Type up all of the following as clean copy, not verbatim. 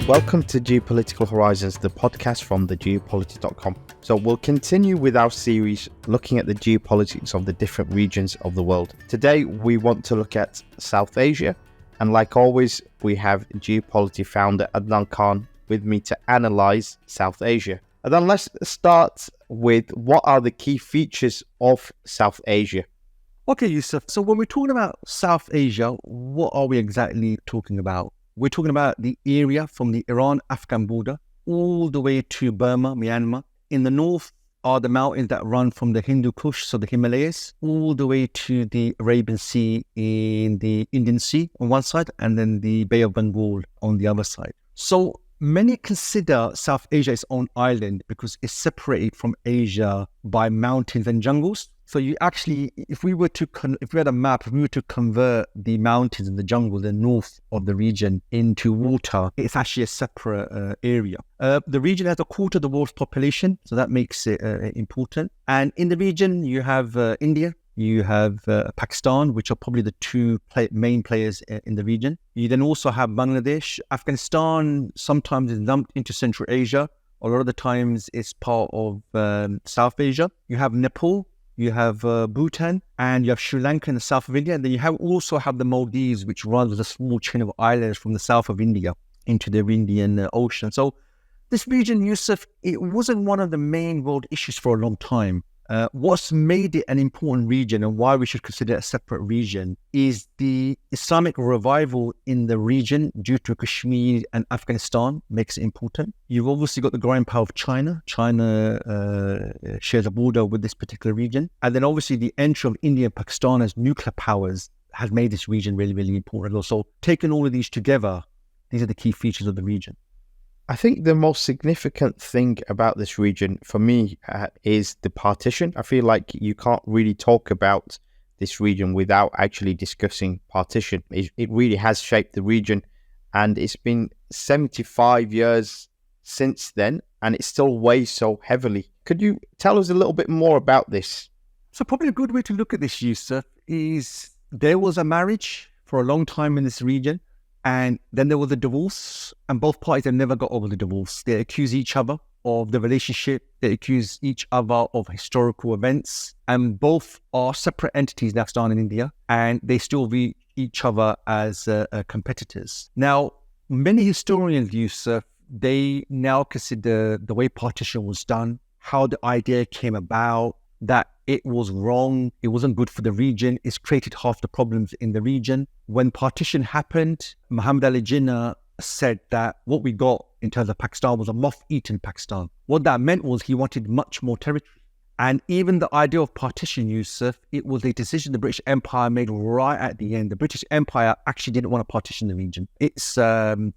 Welcome to Geopolitical Horizons, the podcast from thegeopolitics.com. So we'll continue with our series looking at the geopolitics of the different regions of the world. Today we want to look at South Asia, and like always we have Geopolitics founder Adnan Khan with me to analyze South Asia. Adnan, let's start with what are the key features of South Asia? Okay, Yusuf. So when we're talking about South Asia, what are we exactly talking about? We're talking about the area from the Iran-Afghan border all the way to Burma, Myanmar. In the north are the mountains that run from the Hindu Kush, so the Himalayas, all the way to the Arabian Sea in the Indian Sea on one side, and then the Bay of Bengal on the other side. So many consider South Asia its own island because it's separated from Asia by mountains and jungles. So you actually, if we had a map, if we were to convert the mountains and the jungle, the north of the region into water, it's actually a separate area. The region has a quarter of the world's population, so that makes it important. And in the region, you have India, you have Pakistan, which are probably the two main players in the region. You then also have Bangladesh. Afghanistan sometimes is lumped into Central Asia. A lot of the times it's part of South Asia. You have Nepal. You have Bhutan, and you have Sri Lanka in the south of India. And then you also have the Maldives, which runs as a small chain of islands from the south of India into the Indian Ocean. So this region, Yusuf, it wasn't one of the main world issues for a long time. What's made it an important region and why we should consider it a separate region is the Islamic revival in the region due to Kashmir and Afghanistan makes it important. You've obviously got the growing power of China. China shares a border with this particular region. And then obviously the entry of India and Pakistan as nuclear powers has made this region really, really important. So taking all of these together, these are the key features of the region. I think the most significant thing about this region for me is the partition. I feel like you can't really talk about this region without actually discussing partition. It really has shaped the region, and it's been 75 years since then, and it still weighs so heavily. Could you tell us a little bit more about this? So probably a good way to look at this, Yusuf, is there was a marriage for a long time in this region. And then there was a divorce, and both parties have never got over the divorce. They accuse each other of the relationship. They accuse each other of historical events. And both are separate entities, Pakistan and India, and they still view each other as competitors. Now, many historians, Yusuf, they now consider the way partition was done, how the idea came about, that it was wrong, it wasn't good for the region, it's created half the problems in the region. When partition happened, Muhammad Ali Jinnah said that what we got in terms of Pakistan was a moth-eaten Pakistan. What that meant was he wanted much more territory. And even the idea of partition, Yusuf, it was a decision the British Empire made right at the end. The British Empire actually didn't want to partition the region. Its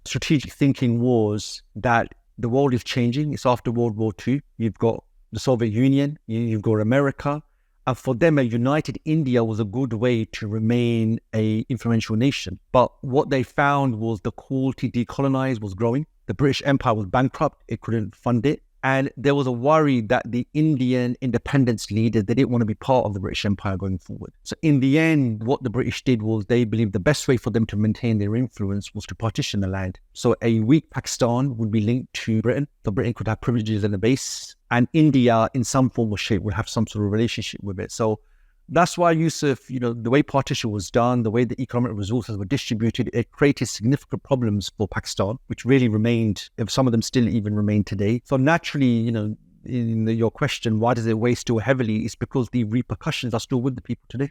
strategic thinking was that the world is changing. It's after World War II. You've got the Soviet Union, you've got America, and for them a united India was a good way to remain an influential nation. But what they found was the quality decolonized was growing. The British Empire was bankrupt, it couldn't fund it. And there was a worry that the Indian independence leaders, they didn't want to be part of the British Empire going forward. So in the end, what the British did was they believed the best way for them to maintain their influence was to partition the land. So a weak Pakistan would be linked to Britain. So Britain could have privileges in the base, and India in some form or shape would have some sort of relationship with it. So that's why, Yusuf, the way partition was done, the way the economic resources were distributed, it created significant problems for Pakistan, which really remained, if some of them still even remain today. So naturally, in your question, why does it weigh still heavily? It's because the repercussions are still with the people today.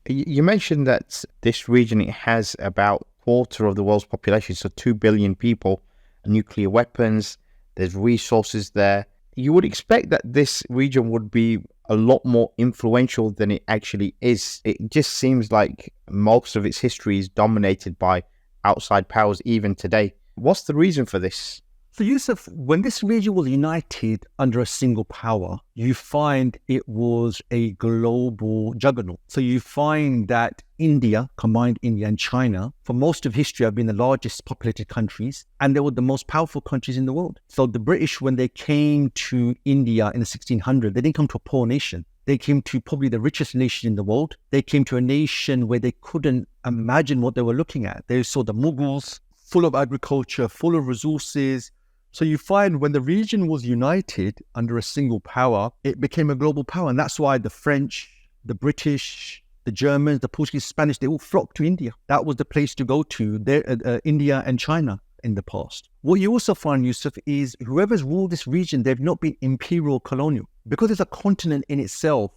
You mentioned that this region, it has about a quarter of the world's population, so 2 billion people, nuclear weapons, there's resources there. You would expect that this region would be a lot more influential than it actually is. It just seems like most of its history is dominated by outside powers even today. What's the reason for this? So Yusuf, when this region was united under a single power, you find it was a global juggernaut. So you find that India, combined India and China, for most of history have been the largest populated countries, and they were the most powerful countries in the world. So the British, when they came to India in the 1600s, they didn't come to a poor nation. They came to probably the richest nation in the world. They came to a nation where they couldn't imagine what they were looking at. They saw the Mughals full of agriculture, full of resources. So you find when the region was united under a single power, it became a global power. And that's why the French, the British, the Germans, the Portuguese, Spanish, they all flocked to India. That was the place to go to, India and China in the past. What you also find, Yusuf, is whoever's ruled this region, they've not been imperial colonial. Because it's a continent in itself,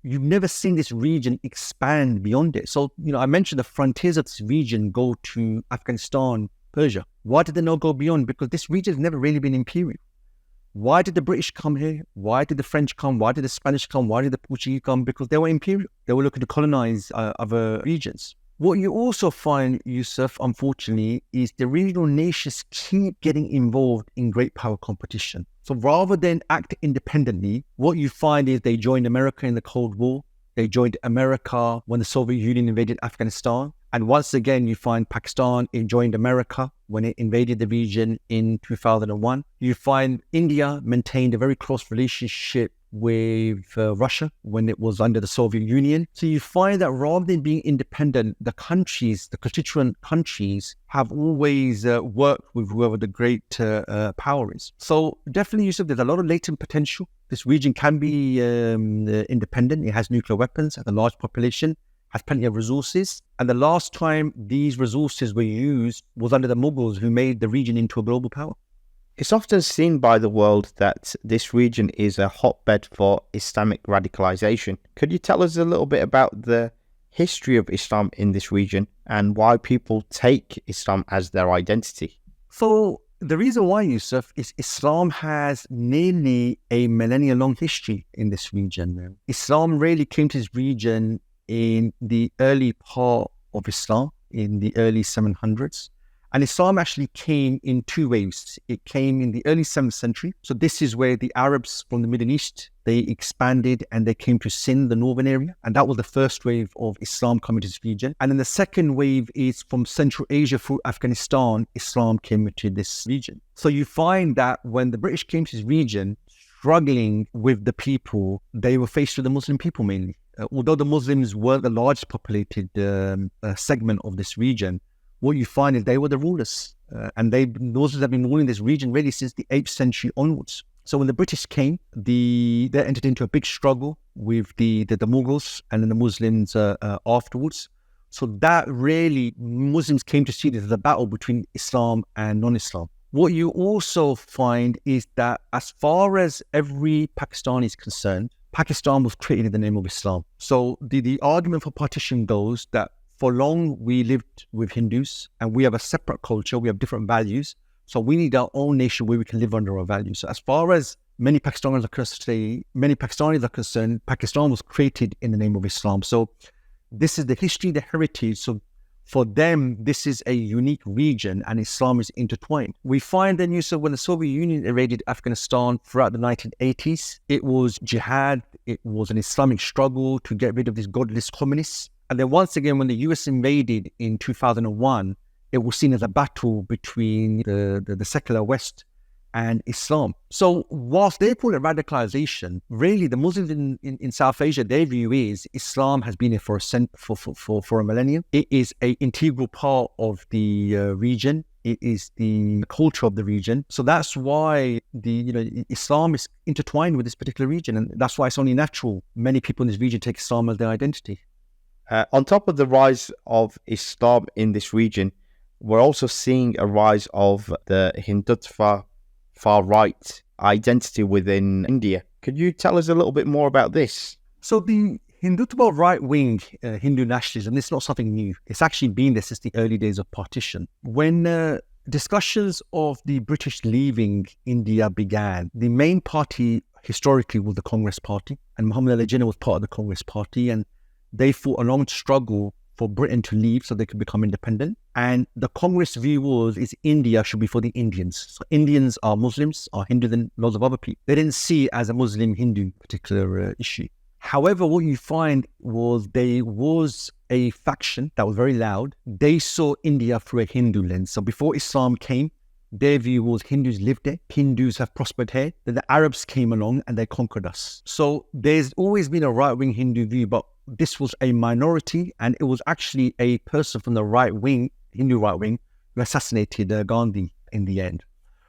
you've never seen this region expand beyond it. So, I mentioned the frontiers of this region go to Afghanistan, Persia. Why did they not go beyond? Because this region has never really been imperial. Why did the British come here? Why did the French come? Why did the Spanish come? Why did the Portuguese come? Because they were imperial. They were looking to colonize other regions. What you also find, Yusuf, unfortunately, is the regional nations keep getting involved in great power competition. So rather than act independently, what you find is they joined America in the Cold War. They joined America when the Soviet Union invaded Afghanistan. And once again, you find Pakistan, it joined America when it invaded the region in 2001. You find India maintained a very close relationship with Russia when it was under the Soviet Union. So you find that rather than being independent, the countries, the constituent countries, have always worked with whoever the great power is. So definitely, Yusuf, there's a lot of latent potential. This region can be independent. It has nuclear weapons, has a large population, has plenty of resources. And the last time these resources were used was under the Mughals, who made the region into a global power. It's often seen by the world that this region is a hotbed for Islamic radicalization. Could you tell us a little bit about the history of Islam in this region and why people take Islam as their identity? So the reason why, Yusuf, is Islam has nearly a millennia-long history in this region. Islam really came to this region in the early part of Islam, in the early 700s. And Islam actually came in two waves. It came in the early 7th century. So this is where the Arabs from the Middle East, they expanded and they came to Sindh, the northern area. And that was the first wave of Islam coming to this region. And then the second wave is from Central Asia through Afghanistan, Islam came to this region. So you find that when the British came to this region, struggling with the people, they were faced with the Muslim people mainly. Although the Muslims were the largest populated segment of this region, what you find is they were the rulers. And those have been ruling this region really since the 8th century onwards. So when the British came, they entered into a big struggle with the Mughals and then the Muslims afterwards. So that really, Muslims came to see this as a battle between Islam and non-Islam. What you also find is that as far as every Pakistani is concerned, Pakistan was created in the name of Islam. So the argument for partition goes that for long we lived with Hindus and we have a separate culture, we have different values. So we need our own nation where we can live under our values. So as far as many Pakistanis are concerned, Pakistan was created in the name of Islam. So this is the history, the heritage. So for them, this is a unique region and Islam is intertwined. We find then, Yusuf, when the Soviet Union invaded Afghanistan throughout the 1980s, it was jihad, it was an Islamic struggle to get rid of these godless communists. And then once again, when the US invaded in 2001, it was seen as a battle between the secular West and Islam. So whilst they call it radicalization, really the Muslims in South Asia, their view is Islam has been here for a millennium. It is an integral part of the region. It is the culture of the region. So that's why Islam is intertwined with this particular region. And that's why it's only natural many people in this region take Islam as their identity. On top of the rise of Islam in this region, we're also seeing a rise of the Hindutva far-right identity within India. Could you tell us a little bit more about this? So the Hindutva right-wing Hindu nationalism, it's not something new. It's actually been there since the early days of partition. When discussions of the British leaving India began, the main party historically was the Congress Party, and Muhammad Ali Jinnah was part of the Congress Party, and they fought a long struggle for Britain to leave so they could become independent. And the Congress view is India should be for the Indians. So Indians are Muslims, are Hindu than lots of other people. They didn't see it as a Muslim-Hindu particular issue. However, what you find was there was a faction that was very loud. They saw India through a Hindu lens. So before Islam came, their view was Hindus lived there, Hindus have prospered here. Then the Arabs came along and they conquered us. So there's always been a right-wing Hindu view, but this was a minority, and it was actually a person from the right wing, Hindu right wing, assassinated Gandhi in the end.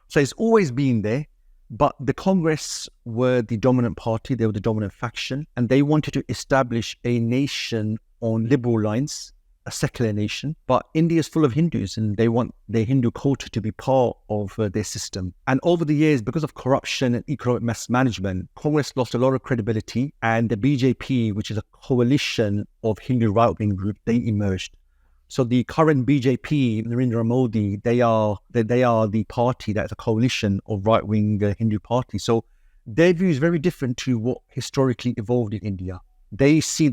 So it's always been there. But the Congress were the dominant party, they were the dominant faction, and they wanted to establish a nation on liberal lines, a secular nation. But India is full of Hindus and they want their Hindu culture to be part of their system. And over the years, because of corruption and economic mismanagement, Congress lost a lot of credibility, and the BJP, which is a coalition of Hindu right-wing groups, they emerged. So the current BJP, Narendra Modi, they are the party that's a coalition of right-wing Hindu parties. So their view is very different to what historically evolved in India. They see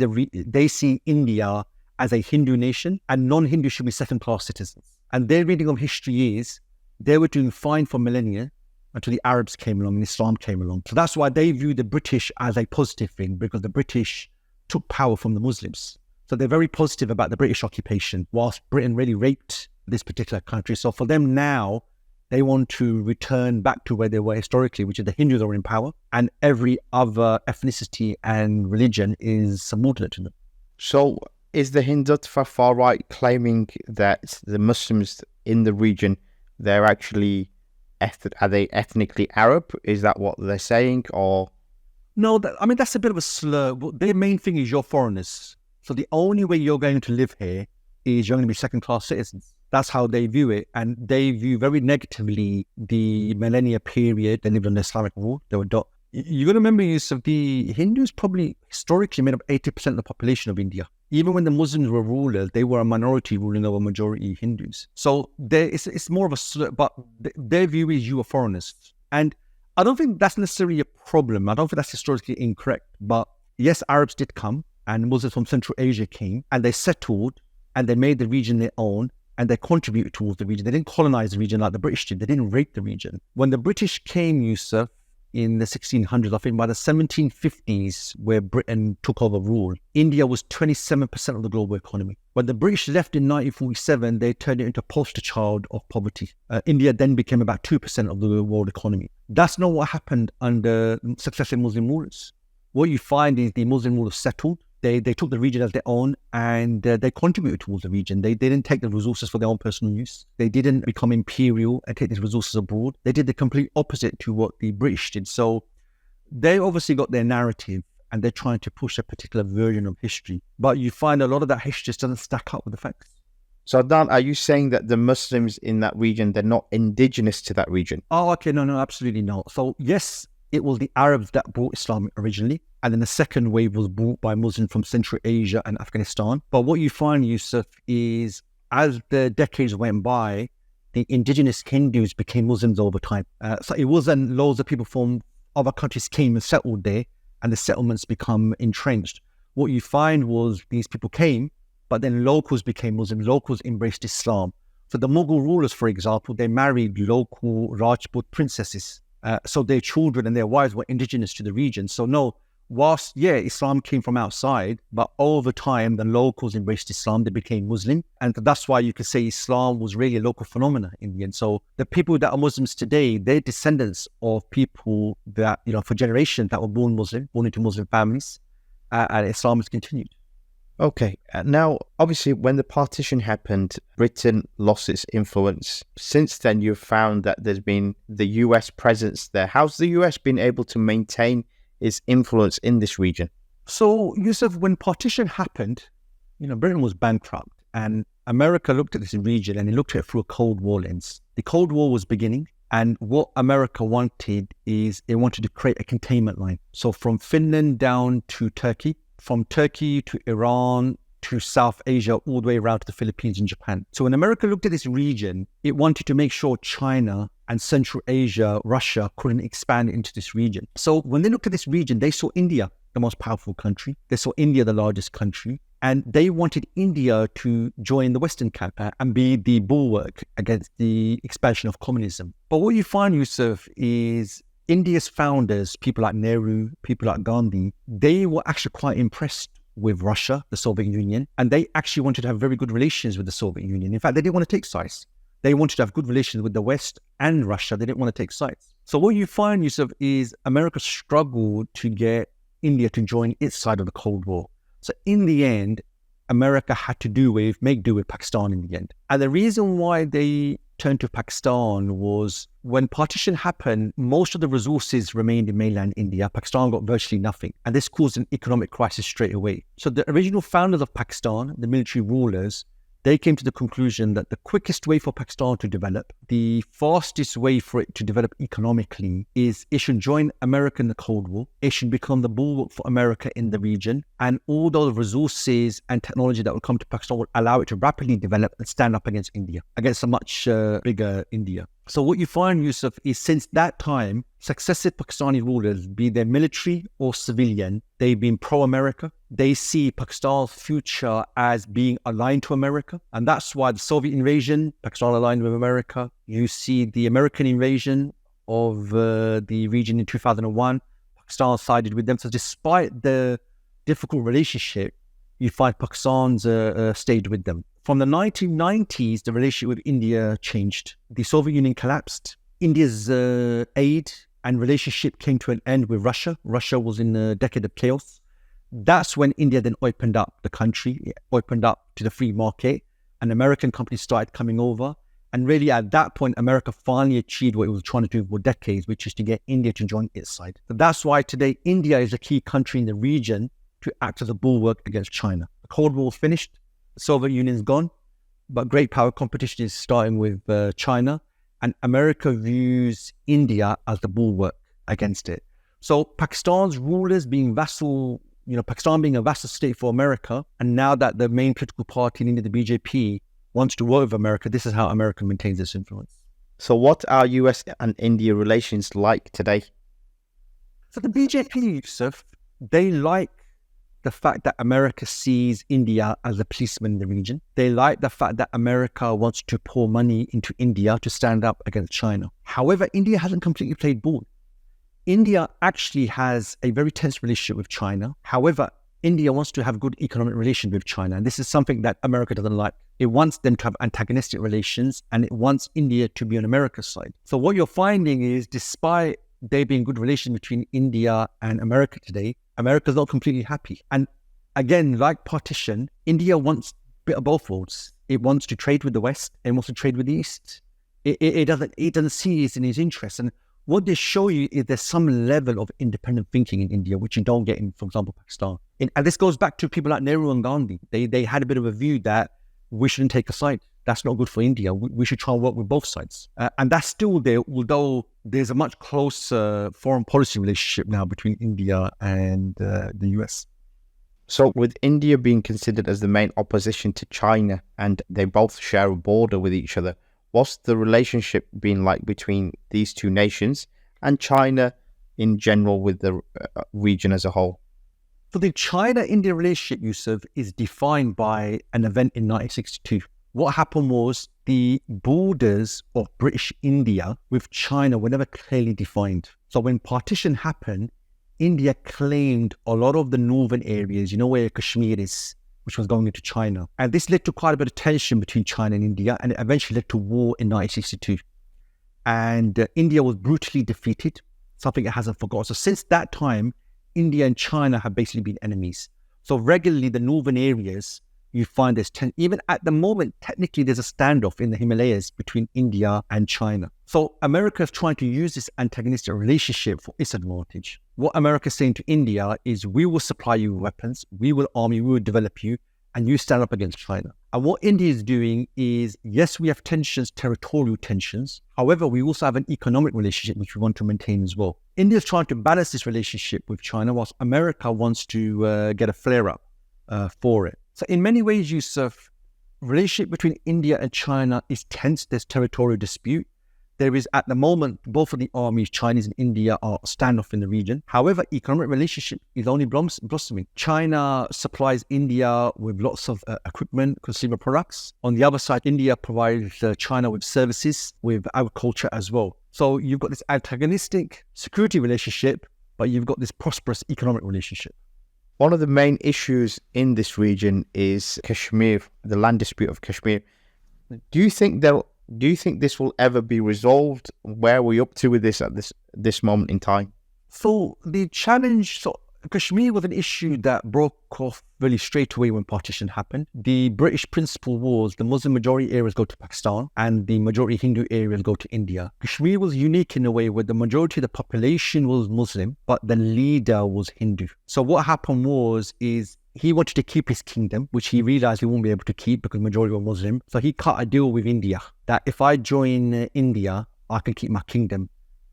India as a Hindu nation, and non-Hindus should be second-class citizens. And their reading of history is they were doing fine for millennia until the Arabs came along and Islam came along. So that's why they view the British as a positive thing, because the British took power from the Muslims. So they're very positive about the British occupation, whilst Britain really raped this particular country. So for them now, they want to return back to where they were historically, which is the Hindus are in power, and every other ethnicity and religion is subordinate to them. So is the Hindutva far right claiming that the Muslims in the region, they're actually, are they ethnically Arab? Is that what they're saying? Or no, that's a bit of a slur. Their main thing is you're foreigners. So the only way you're going to live here is you're going to be second-class citizens. That's how they view it. And they view very negatively the millennia period. They lived under Islamic rule. They were you're going to remember, Yusuf, the Hindus probably historically made up 80% of the population of India. Even when the Muslims were rulers, they were a minority ruling over majority Hindus. So it's more of a slur, but their view is you are foreigners. And I don't think that's necessarily a problem. I don't think that's historically incorrect. But yes, Arabs did come, and Muslims from Central Asia came, and they settled, and they made the region their own, and they contributed towards the region. They didn't colonize the region like the British did. They didn't rape the region. When the British came, Yusuf, in the 1600s, I think by the 1750s, where Britain took over rule, India was 27% of the global economy. When the British left in 1947, they turned it into a poster child of poverty. India then became about 2% of the world economy. That's not what happened under successive Muslim rulers. What you find is the Muslim rulers settled. They took the region as their own, and they contributed towards the region. They didn't take the resources for their own personal use. They didn't become imperial and take these resources abroad. They did the complete opposite to what the British did. So they obviously got their narrative, and they're trying to push a particular version of history. But you find a lot of that history just doesn't stack up with the facts. So Dan, are you saying that the Muslims in that region, they're not indigenous to that region? Oh, okay. No, absolutely not. So yes, it was the Arabs that brought Islam originally. And then the second wave was brought by Muslims from Central Asia and Afghanistan. But what you find, Yusuf, is as the decades went by, the indigenous Hindus became Muslims over time. So it wasn't loads of people from other countries came and settled there, and the settlements become entrenched. What you find was these people came, but then locals became Muslims. Locals embraced Islam. So the Mughal rulers, for example, they married local Rajput princesses. So their children and their wives were indigenous to the region. So no, whilst, Islam came from outside, but over time, the locals embraced Islam, they became Muslim. And that's why you could say Islam was really a local phenomena in the end. So the people that are Muslims today, they're descendants of people that, for generations that were born into Muslim families, and Islam has continued. Okay. Now, obviously, when the partition happened, Britain lost its influence. Since then, you've found that there's been the US presence there. How's the US been able to maintain its influence in this region? So, Yusuf, when partition happened, Britain was bankrupt, and America looked at this region and it looked at it through a Cold War lens. The Cold War was beginning, and what America wanted is they wanted to create a containment line. So from Finland down to Turkey, from Turkey to Iran to South Asia, all the way around to the Philippines and Japan. So when America looked at this region, it wanted to make sure China and Central Asia, Russia couldn't expand into this region. So when they looked at this region, they saw India, the most powerful country. They saw India, the largest country. And they wanted India to join the Western camp and be the bulwark against the expansion of communism. But what you find, Yusuf, is India's founders, people like Nehru, people like Gandhi, they were actually quite impressed with Russia, the Soviet Union, and they actually wanted to have very good relations with the Soviet Union. In fact, they didn't want to take sides. They wanted to have good relations with the West and Russia. They didn't want to take sides. So what you find, Yusuf, is America struggled to get India to join its side of the Cold War. So in the end, America had to make do with Pakistan in the end. And the reason why they turned to Pakistan was when partition happened, most of the resources remained in mainland India. Pakistan got virtually nothing. And this caused an economic crisis straight away. So the original founders of Pakistan, the military rulers, they came to the conclusion that the quickest way for Pakistan to develop, the fastest way for it to develop economically, is it should join America in the Cold War. It should become the bulwark for America in the region. And all those resources and technology that will come to Pakistan will allow it to rapidly develop and stand up against India, against a much bigger India. So what you find, Yusuf, is since that time, successive Pakistani rulers, be they military or civilian, they've been pro-America. They see Pakistan's future as being aligned to America. And that's why the Soviet invasion, Pakistan aligned with America. You see the American invasion of the region in 2001, Pakistan sided with them. So despite the difficult relationship, you find Pakistan's stayed with them. From the 1990s, the relationship with India changed. The Soviet Union collapsed. India's aid and relationship came to an end with Russia. Russia was in a decade of chaos. That's when India then opened up the country, it opened up to the free market, and American companies started coming over. And really at that point, America finally achieved what it was trying to do for decades, which is to get India to join its side. So that's why today India is a key country in the region to act as a bulwark against China. The Cold War finished. The Soviet Union's gone, but great power competition is starting with China, and America views India as the bulwark against it. So Pakistan's rulers being vassal, Pakistan being a vassal state for America, and now that the main political party in India, the BJP, wants to work with America, this is how America maintains its influence. So what are US and India relations like today? So the BJP, Yusuf, they like the fact that America sees India as a policeman in the region. They like the fact that America wants to pour money into India to stand up against China. However, India hasn't completely played ball. India actually has a very tense relationship with China. However, India wants to have good economic relations with China. And this is something that America doesn't like. It wants them to have antagonistic relations, and it wants India to be on America's side. So what you're finding is, despite there being good relations between India and America today, America's not completely happy. And again, like partition, India wants a bit of both worlds. It wants to trade with the West and wants to trade with the East. It doesn't see it in its interest. And what they show you is there's some level of independent thinking in India, which you don't get in, for example, Pakistan. And this goes back to people like Nehru and Gandhi. They had a bit of a view that we shouldn't take a side. That's not good for India. We should try and work with both sides. And that's still there, although there's a much closer foreign policy relationship now between India and the US. So with India being considered as the main opposition to China, and they both share a border with each other, what's the relationship been like between these two nations and China in general with the region as a whole? So the China-India relationship, Yusuf, is defined by an event in 1962. What happened was the borders of British India with China were never clearly defined. So when partition happened, India claimed a lot of the northern areas, where Kashmir is, which was going into China. And this led to quite a bit of tension between China and India, and it eventually led to war in 1962. And India was brutally defeated, something it hasn't forgotten. So since that time, India and China have basically been enemies. So regularly, the northern areas, you find there's even at the moment, technically there's a standoff in the Himalayas between India and China. So America is trying to use this antagonistic relationship for its advantage. What America is saying to India is, we will supply you with weapons, we will arm you, we will develop you, and you stand up against China. And what India is doing is, yes, we have tensions, territorial tensions. However, we also have an economic relationship which we want to maintain as well. India is trying to balance this relationship with China, whilst America wants to get a flare-up for it. So in many ways, Yusuf, relationship between India and China is tense. There's territorial dispute. There is, at the moment, both of the armies, Chinese and India, are standoff in the region. However, economic relationship is only blossoming. China supplies India with lots of equipment, consumer products. On the other side, India provides China with services, with agriculture as well. So you've got this antagonistic security relationship, but you've got this prosperous economic relationship. One of the main issues in this region is Kashmir, the land dispute of Kashmir. Do you think this will ever be resolved? Where are we up to with this at this moment in time? So the challenge, Kashmir was an issue that broke off really straight away when partition happened. The British principle was the Muslim majority areas go to Pakistan and the majority Hindu areas go to India. Kashmir was unique in a way where the majority of the population was Muslim, but the leader was Hindu. So what happened is he wanted to keep his kingdom, which he realized he won't be able to keep because the majority were Muslim. So he cut a deal with India that if I join India, I can keep my kingdom.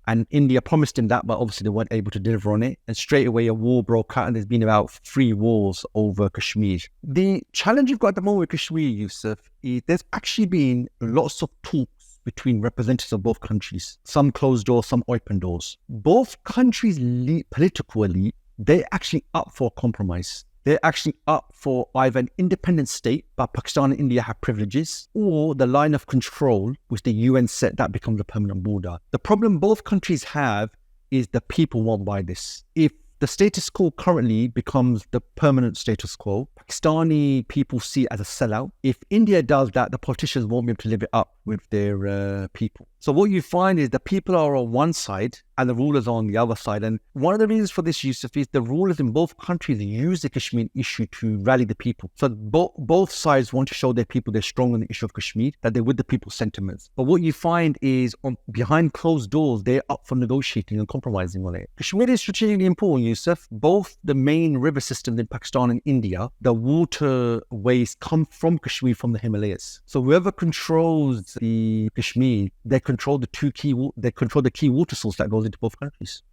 And India promised him that, but obviously they weren't able to deliver on it. And straight away a war broke out, and there's been about 3 wars over Kashmir. The challenge you've got at the moment with Kashmir, Yusuf, is there's actually been lots of talks between representatives of both countries. Some closed doors, some open doors. Both countries, politically, they're actually up for a compromise. They're actually up for either an independent state, but Pakistan and India have privileges, or the line of control, which the UN set, that becomes a permanent border. The problem both countries have is the people won't buy this. If the status quo currently becomes the permanent status quo, Pakistani people see it as a sellout. If India does that, the politicians won't be able to live it up with their people. So what you find is the people are on one side and the rulers are on the other side. And one of the reasons for this, Yusuf, is the rulers in both countries use the Kashmir issue to rally the people. So both sides want to show their people they're strong on the issue of Kashmir, that they're with the people's sentiments. But what you find is behind closed doors, they're up for negotiating and compromising on it. Kashmir is strategically important, Yusuf. Both the main river systems in Pakistan and India, the waterways come from Kashmir, from the Himalayas. So whoever controls the Kashmir, they control the key water source that goes into both countries.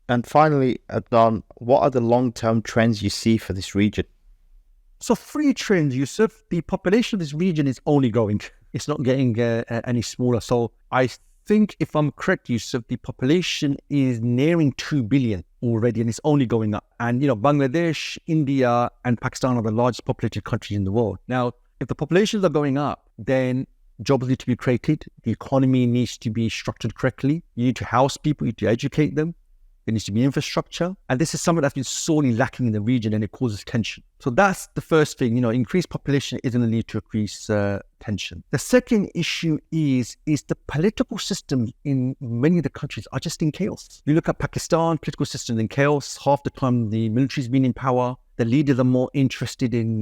And finally, Adnan, what are the long-term trends you see for this region? So 3 trends, Yusuf. The population of this region is only growing. It's not getting any smaller. So I think, if I'm correct, Yusuf, the population is nearing 2 billion already, and it's only going up. And, Bangladesh, India, and Pakistan are the largest populated countries in the world. Now, if the populations are going up, then jobs need to be created. The economy needs to be structured correctly. You need to house people, you need to educate them. There needs to be infrastructure. And this is something that's been sorely lacking in the region, and it causes tension. So that's the first thing. Increased population is going to lead to increased tension. The second issue is the political systems in many of the countries are just in chaos. You look at Pakistan, political systems in chaos. Half the time the military's been in power. The leaders are more interested in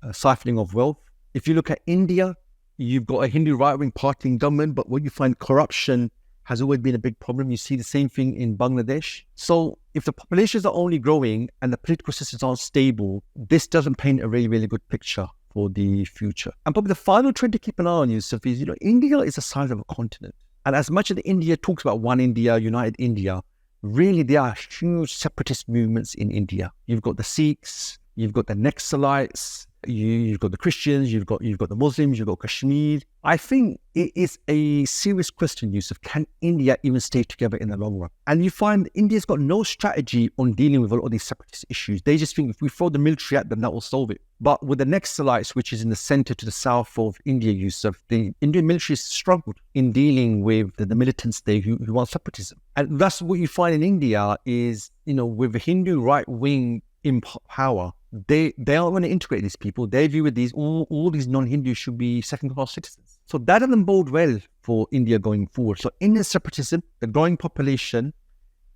siphoning of wealth. If you look at India, you've got a Hindu right-wing party in government, but what you find, corruption has always been a big problem. You see the same thing in Bangladesh. So if the populations are only growing and the political systems aren't stable, this doesn't paint a really, really good picture for the future. And probably the final trend to keep an eye on, Yusuf, is, India is the size of a continent. And as much as India talks about one India, united India, really there are huge separatist movements in India. You've got the Sikhs, you've got the Naxalites, you've got the Christians, you've got the Muslims, you've got Kashmir. I think it is a serious question, Yusuf. Can India even stay together in the long run? And you find India's got no strategy on dealing with a lot of these separatist issues. They just think if we throw the military at them, that will solve it. But with the Naxalites, which is in the center to the south of India, Yusuf, the Indian military has struggled in dealing with the militants there who want separatism. And that's what you find in India is, with the Hindu right wing in power, they aren't going to integrate these people. They view with these all these non-Hindus should be second-class citizens. So that doesn't bode well for India going forward. So Indian separatism, the growing population,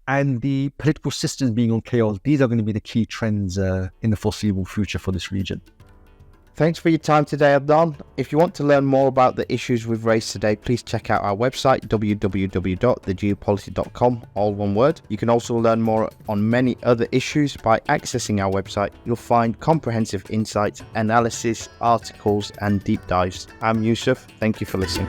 and the political systems being on chaos, these are going to be the key trends in the foreseeable future for this region. Thanks for your time today, Adnan. If you want to learn more about the issues we've raised today, please check out our website, www.thegeopolitics.com, all one word. You can also learn more on many other issues by accessing our website. You'll find comprehensive insights, analysis, articles, and deep dives. I'm Yusuf. Thank you for listening.